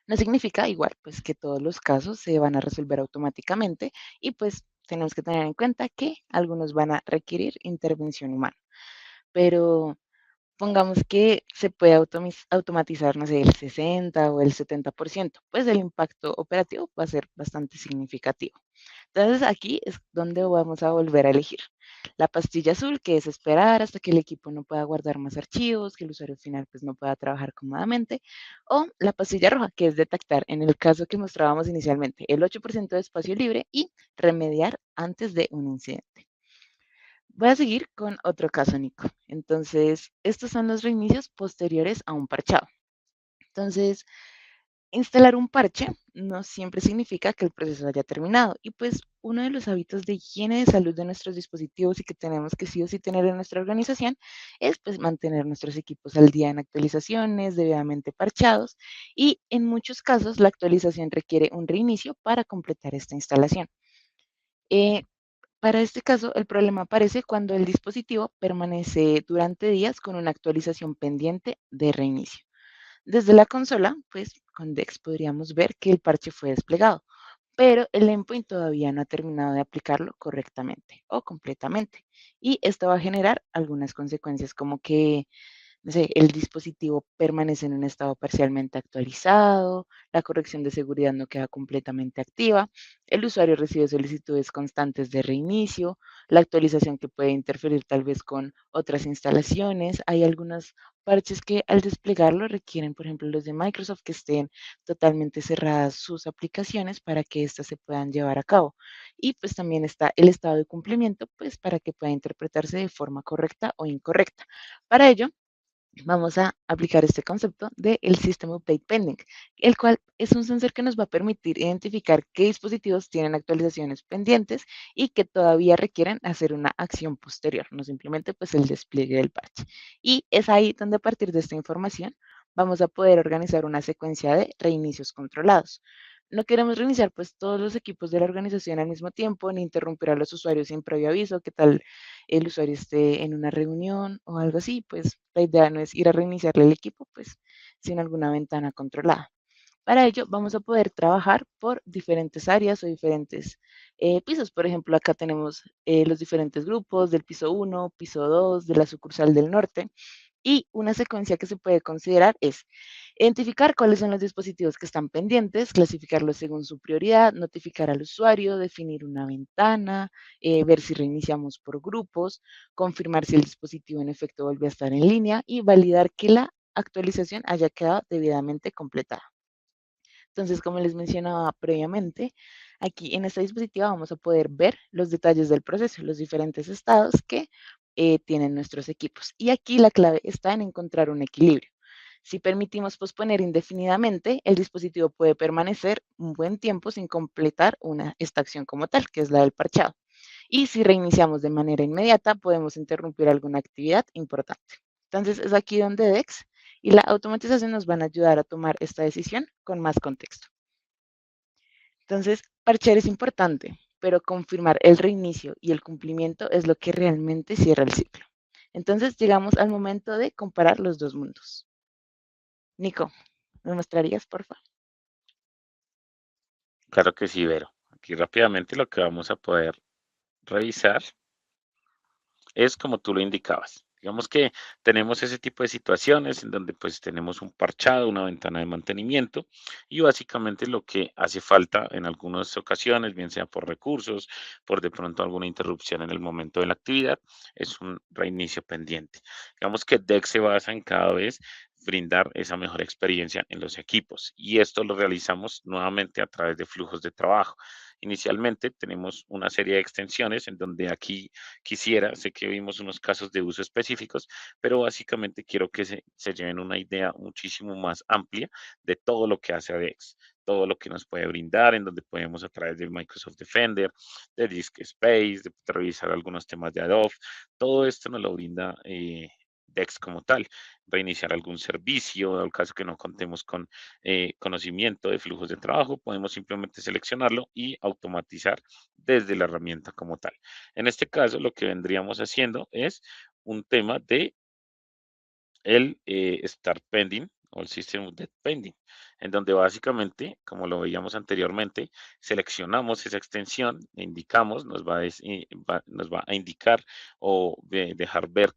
No significa igual, pues que todos los casos se van a resolver automáticamente y pues tenemos que tener en cuenta que algunos van a requerir intervención humana. Pero pongamos que se puede automatizar, no sé, el 60 o el 70%, pues el impacto operativo va a ser bastante significativo. Entonces aquí es donde vamos a volver a elegir. La pastilla azul, que es esperar hasta que el equipo no pueda guardar más archivos, que el usuario final pues no pueda trabajar cómodamente, o la pastilla roja, que es detectar, en el caso que mostrábamos inicialmente, el 8% de espacio libre y remediar antes de un incidente. Voy a seguir con otro caso, Nico. Entonces, estos son los reinicios posteriores a un parchado. Entonces, instalar un parche no siempre significa que el proceso haya terminado. Y pues uno de los hábitos de higiene de salud de nuestros dispositivos y que tenemos que sí o sí tener en nuestra organización es pues mantener nuestros equipos al día en actualizaciones, debidamente parchados. Y en muchos casos la actualización requiere un reinicio para completar esta instalación. Eh, para este caso, el problema aparece cuando el dispositivo permanece durante días con una actualización pendiente de reinicio. Desde la consola, pues con DEX podríamos ver que el parche fue desplegado, pero el endpoint todavía no ha terminado de aplicarlo correctamente o completamente. Y esto va a generar algunas consecuencias como que no sé, el dispositivo permanece en un estado parcialmente actualizado, la corrección de seguridad no queda completamente activa, el usuario recibe solicitudes constantes de reinicio, la actualización que puede interferir tal vez con otras instalaciones. Hay algunos parches que al desplegarlo requieren, por ejemplo, los de Microsoft, que estén totalmente cerradas sus aplicaciones para que éstas se puedan llevar a cabo. Y pues también está el estado de cumplimiento, pues para que pueda interpretarse de forma correcta o incorrecta. Para ello, vamos a aplicar este concepto del System Update Pending, el cual es un sensor que nos va a permitir identificar qué dispositivos tienen actualizaciones pendientes y que todavía requieren hacer una acción posterior, no simplemente pues el despliegue del parche. Y es ahí donde a partir de esta información vamos a poder organizar una secuencia de reinicios controlados. No queremos reiniciar pues todos los equipos de la organización al mismo tiempo, ni interrumpir a los usuarios sin previo aviso, que tal el usuario esté en una reunión o algo así, pues la idea no es ir a reiniciarle el equipo, pues, sino alguna ventana controlada. Para ello, vamos a poder trabajar por diferentes áreas o diferentes pisos. Por ejemplo, acá tenemos los diferentes grupos del piso 1, piso 2, de la sucursal del norte. Y una secuencia que se puede considerar es identificar cuáles son los dispositivos que están pendientes, clasificarlos según su prioridad, notificar al usuario, definir una ventana, ver si reiniciamos por grupos, confirmar si el dispositivo en efecto volvió a estar en línea y validar que la actualización haya quedado debidamente completada. Entonces, como les mencionaba previamente, aquí en esta dispositiva vamos a poder ver los detalles del proceso, los diferentes estados que tienen nuestros equipos. Y aquí la clave está en encontrar un equilibrio. Si permitimos posponer indefinidamente, el dispositivo puede permanecer un buen tiempo sin completar esta acción como tal, que es la del parchado. Y si reiniciamos de manera inmediata, podemos interrumpir alguna actividad importante. Entonces, es aquí donde DEX y la automatización nos van a ayudar a tomar esta decisión con más contexto. Entonces, parchear es importante, pero confirmar el reinicio y el cumplimiento es lo que realmente cierra el ciclo. Entonces, llegamos al momento de comparar los dos mundos. Nico, ¿me mostrarías, por favor? Claro que sí, Vero. Aquí rápidamente lo que vamos a poder revisar es como tú lo indicabas. Digamos que tenemos ese tipo de situaciones en donde pues tenemos un parchado, una ventana de mantenimiento y básicamente lo que hace falta en algunas ocasiones, bien sea por recursos, por de pronto alguna interrupción en el momento de la actividad, es un reinicio pendiente. Digamos que DEX se basa en cada vez brindar esa mejor experiencia en los equipos y esto lo realizamos nuevamente a través de flujos de trabajo. Inicialmente tenemos una serie de extensiones en donde aquí sé que vimos unos casos de uso específicos, pero básicamente quiero que se lleven una idea muchísimo más amplia de todo lo que hace ADEX, todo lo que nos puede brindar, en donde podemos a través de Microsoft Defender, de Disk Space, de revisar algunos temas de Adobe, todo esto nos lo brinda DEX como tal, reiniciar algún servicio, al caso que no contemos con conocimiento de flujos de trabajo, podemos simplemente seleccionarlo y automatizar desde la herramienta como tal. En este caso, lo que vendríamos haciendo es un tema de el Start Pending o el System Update Pending, en donde básicamente, como lo veíamos anteriormente, seleccionamos esa extensión, le indicamos, nos va a indicar o dejar ver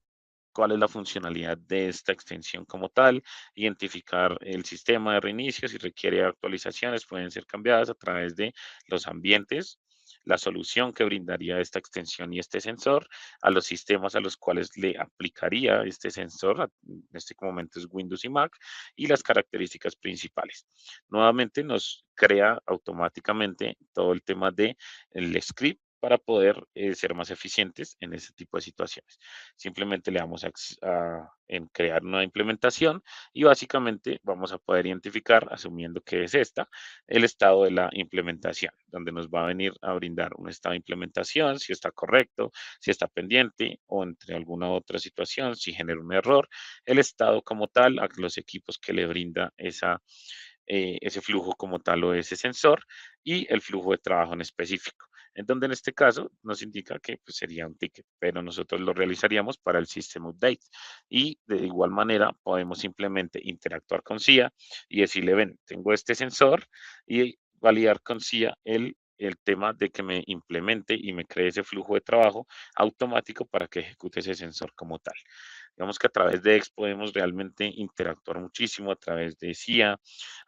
cuál es la funcionalidad de esta extensión como tal, identificar el sistema de reinicio, si requiere actualizaciones, pueden ser cambiadas a través de los ambientes, la solución que brindaría esta extensión y este sensor, a los sistemas a los cuales le aplicaría este sensor, en este momento es Windows y Mac, y las características principales. Nuevamente nos crea automáticamente todo el tema de el script para poder ser más eficientes en ese tipo de situaciones. Simplemente le damos en crear una implementación y básicamente vamos a poder identificar, asumiendo que es esta, el estado de la implementación, donde nos va a venir a brindar un estado de implementación, si está correcto, si está pendiente o entre alguna otra situación, si genera un error, el estado como tal, a los equipos que le brinda ese flujo como tal o ese sensor y el flujo de trabajo en específico, en donde en este caso nos indica que pues, sería un ticket, pero nosotros lo realizaríamos para el System Update y de igual manera podemos simplemente interactuar con CIA y decirle, ven, tengo este sensor y validar con CIA el tema de que me implemente y me cree ese flujo de trabajo automático para que ejecute ese sensor como tal. Digamos que a través de X podemos realmente interactuar muchísimo, a través de CIA,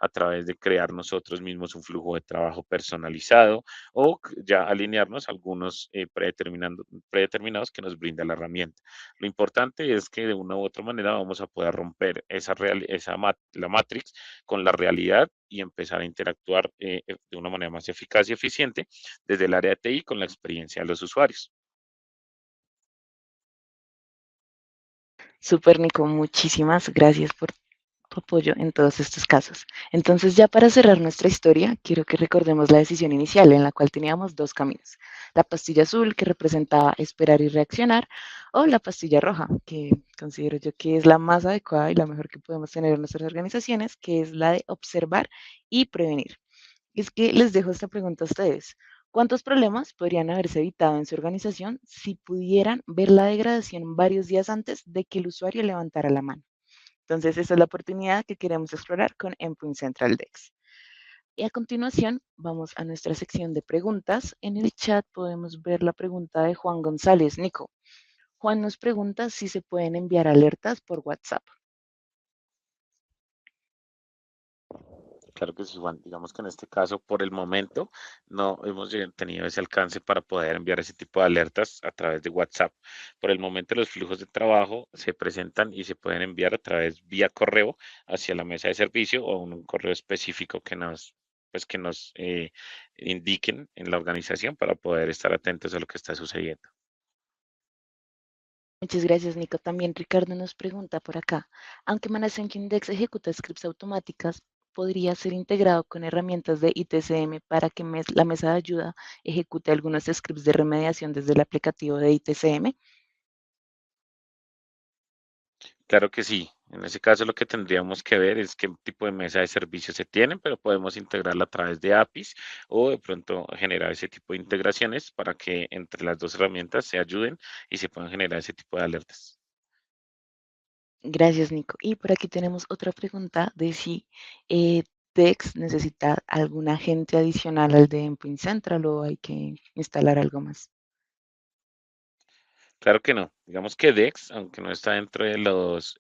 a través de crear nosotros mismos un flujo de trabajo personalizado o ya alinearnos a algunos predeterminados que nos brinda la herramienta. Lo importante es que de una u otra manera vamos a poder romper la matrix con la realidad y empezar a interactuar de una manera más eficaz y eficiente desde el área de TI con la experiencia de los usuarios. Súper, Nico, muchísimas gracias por tu apoyo en todos estos casos. Entonces, ya para cerrar nuestra historia, quiero que recordemos la decisión inicial en la cual teníamos dos caminos. La pastilla azul, que representaba esperar y reaccionar, o la pastilla roja, que considero yo que es la más adecuada y la mejor que podemos tener en nuestras organizaciones, que es la de observar y prevenir. Es que les dejo esta pregunta a ustedes. ¿Cuántos problemas podrían haberse evitado en su organización si pudieran ver la degradación varios días antes de que el usuario levantara la mano? Entonces, esa es la oportunidad que queremos explorar con Endpoint Central Dex. Y a continuación, vamos a nuestra sección de preguntas. En el chat podemos ver la pregunta de Juan González. Nico, Juan nos pregunta si se pueden enviar alertas por WhatsApp. Claro que sí, Juan. Digamos que en este caso, por el momento, no hemos tenido ese alcance para poder enviar ese tipo de alertas a través de WhatsApp. Por el momento, los flujos de trabajo se presentan y se pueden enviar a través vía correo hacia la mesa de servicio o un correo específico que nos indiquen en la organización para poder estar atentos a lo que está sucediendo. Muchas gracias, Nico. También Ricardo nos pregunta por acá, aunque Management Index ejecuta scripts automáticas, ¿podría ser integrado con herramientas de ITCM para que la mesa de ayuda ejecute algunos scripts de remediación desde el aplicativo de ITCM? Claro que sí. En ese caso lo que tendríamos que ver es qué tipo de mesa de servicios se tienen, pero podemos integrarla a través de APIs o de pronto generar ese tipo de integraciones para que entre las dos herramientas se ayuden y se puedan generar ese tipo de alertas. Gracias, Nico. Y por aquí tenemos otra pregunta de si Dex necesita algún agente adicional al de Endpoint Central o hay que instalar algo más. Claro que no. Digamos que DEX, aunque no está dentro de los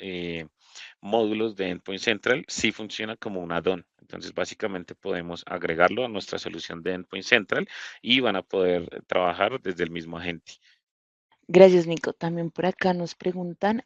módulos de Endpoint Central, sí funciona como un add-on. Entonces, básicamente podemos agregarlo a nuestra solución de Endpoint Central y van a poder trabajar desde el mismo agente. Gracias, Nico. También por acá nos preguntan,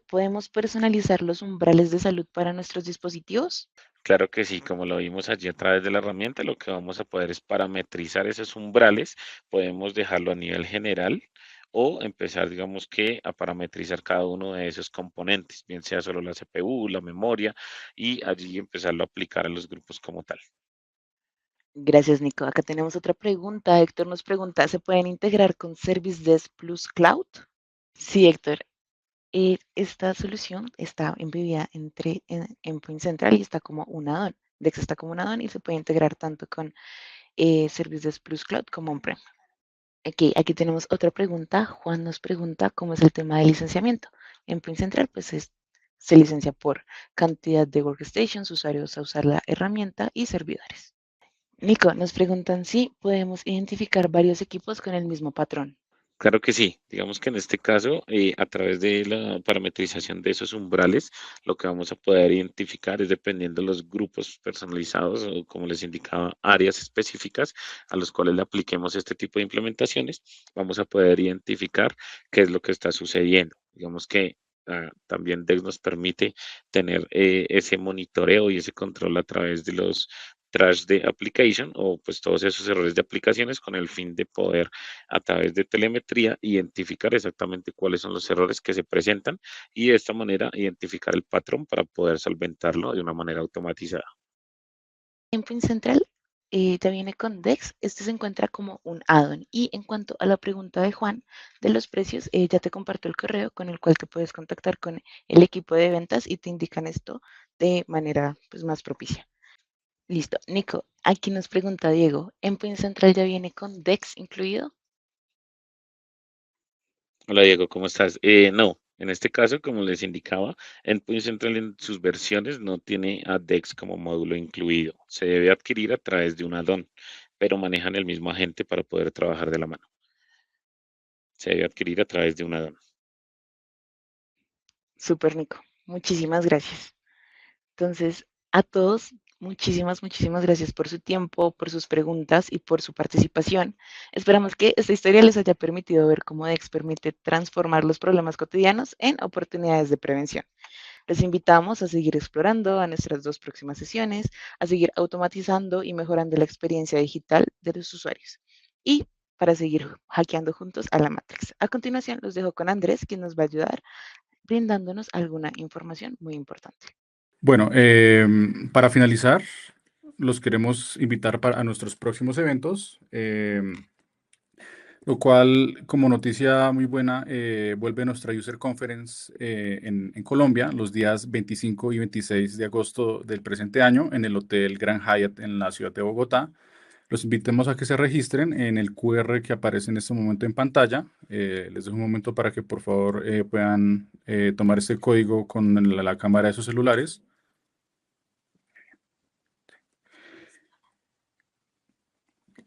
¿podemos personalizar los umbrales de salud para nuestros dispositivos? Claro que sí, como lo vimos allí a través de la herramienta, lo que vamos a poder es parametrizar esos umbrales. Podemos dejarlo a nivel general o empezar, digamos que, a parametrizar cada uno de esos componentes, bien sea solo la CPU, la memoria, y allí empezarlo a aplicar a los grupos como tal. Gracias, Nico. Acá tenemos otra pregunta. Héctor nos pregunta, ¿se pueden integrar con Service Desk Plus Cloud? Sí, Héctor. Esta solución está embebida en Endpoint Central y está como un add-on. Dex está como un add-on y se puede integrar tanto con Service Desk Plus Cloud como on-prem. Aquí tenemos otra pregunta. Juan nos pregunta cómo es el tema de licenciamiento. Endpoint Central, pues se licencia por cantidad de workstations, usuarios a usar la herramienta y servidores. Nico, nos preguntan si podemos identificar varios equipos con el mismo patrón. Claro que sí, digamos que en este caso, a través de la parametrización de esos umbrales, lo que vamos a poder identificar es dependiendo de los grupos personalizados o como les indicaba, áreas específicas a los cuales le apliquemos este tipo de implementaciones, vamos a poder identificar qué es lo que está sucediendo. Digamos que también DEX nos permite tener ese monitoreo y ese control a través de los trash de application o pues todos esos errores de aplicaciones con el fin de poder a través de telemetría, identificar exactamente cuáles son los errores que se presentan y de esta manera identificar el patrón para poder solventarlo de una manera automatizada. Endpoint Central ya viene con Dex. Este se encuentra como un add-on. Y en cuanto a la pregunta de Juan de los precios, ya te comparto el correo con el cual te puedes contactar con el equipo de ventas y te indican esto de manera pues, más propicia. Listo. Nico, aquí nos pregunta Diego, ¿Endpoint Central ya viene con Dex incluido? Hola Diego, ¿cómo estás? No, en este caso, como les indicaba, Endpoint Central en sus versiones no tiene a DEX como módulo incluido. Se debe adquirir a través de un add-on, pero manejan el mismo agente para poder trabajar de la mano. Se debe adquirir a través de un add-on. Súper, Nico. Muchísimas gracias. Entonces, a todos, muchísimas gracias por su tiempo, por sus preguntas y por su participación. Esperamos que esta historia les haya permitido ver cómo DEX permite transformar los problemas cotidianos en oportunidades de prevención. Les invitamos a seguir explorando a nuestras dos próximas sesiones, a seguir automatizando y mejorando la experiencia digital de los usuarios y para seguir hackeando juntos a la Matrix. A continuación, los dejo con Andrés, quien nos va a ayudar brindándonos alguna información muy importante. Bueno, para finalizar, los queremos invitar a nuestros próximos eventos, lo cual, como noticia muy buena, vuelve nuestra User Conference en Colombia los días 25 y 26 de agosto del presente año en el Hotel Grand Hyatt en la ciudad de Bogotá. Los invitamos a que se registren en el QR que aparece en este momento en pantalla. Les dejo un momento para que por favor puedan tomar este código con la cámara de sus celulares.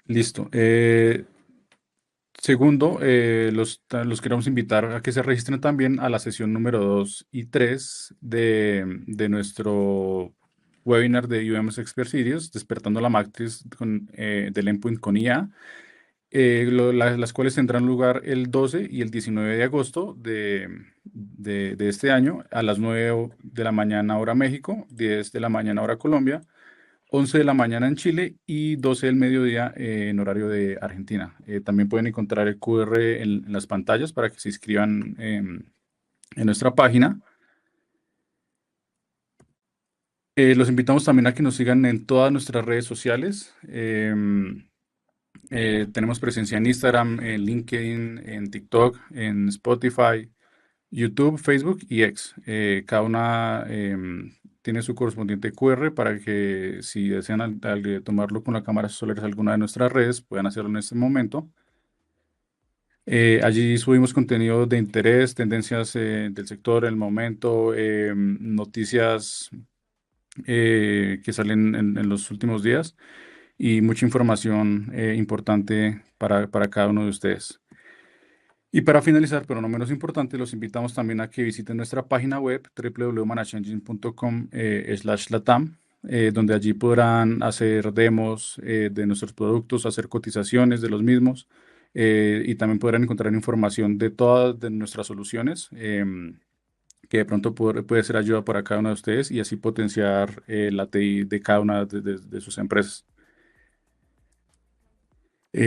Listo. Segundo, los queremos invitar a que se registren también a la sesión número 2 y 3 de nuestro webinar de UMS Expert Series, Despertando la Matrix del Endpoint con IA, las cuales tendrán lugar el 12 y el 19 de agosto de este año a las 9 de la mañana hora México, 10 de la mañana hora Colombia, 11 de la mañana en Chile y 12 del mediodía en horario de Argentina. También pueden encontrar el QR en las pantallas para que se inscriban en nuestra página. Los invitamos también a que nos sigan en todas nuestras redes sociales. Tenemos presencia en Instagram, en LinkedIn, en TikTok, en Spotify, YouTube, Facebook y X. Cada una tiene su correspondiente QR para que si desean tomarlo con la cámara Solaris alguna de nuestras redes, puedan hacerlo en este momento. Allí subimos contenido de interés, tendencias del sector, el momento, noticias que salen en los últimos días y mucha información importante para cada uno de ustedes. Y para finalizar, pero no menos importante, los invitamos también a que visiten nuestra página web www.manageengine.com/latam, donde allí podrán hacer demos de nuestros productos, hacer cotizaciones de los mismos, y también podrán encontrar información de todas de nuestras soluciones, que de pronto puede ser ayuda para cada uno de ustedes y así potenciar la TI de cada una de sus empresas.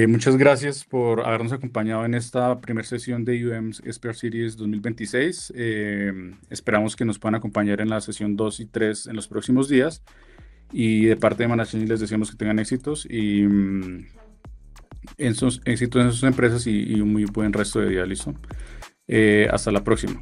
Muchas gracias por habernos acompañado en esta primera sesión de UM's Expert Series 2026. Esperamos que nos puedan acompañar en la sesión 2 y 3 en los próximos días. Y de parte de Management les deseamos que tengan éxitos y éxitos en sus empresas y un muy buen resto de día. ¿Listo? Hasta la próxima.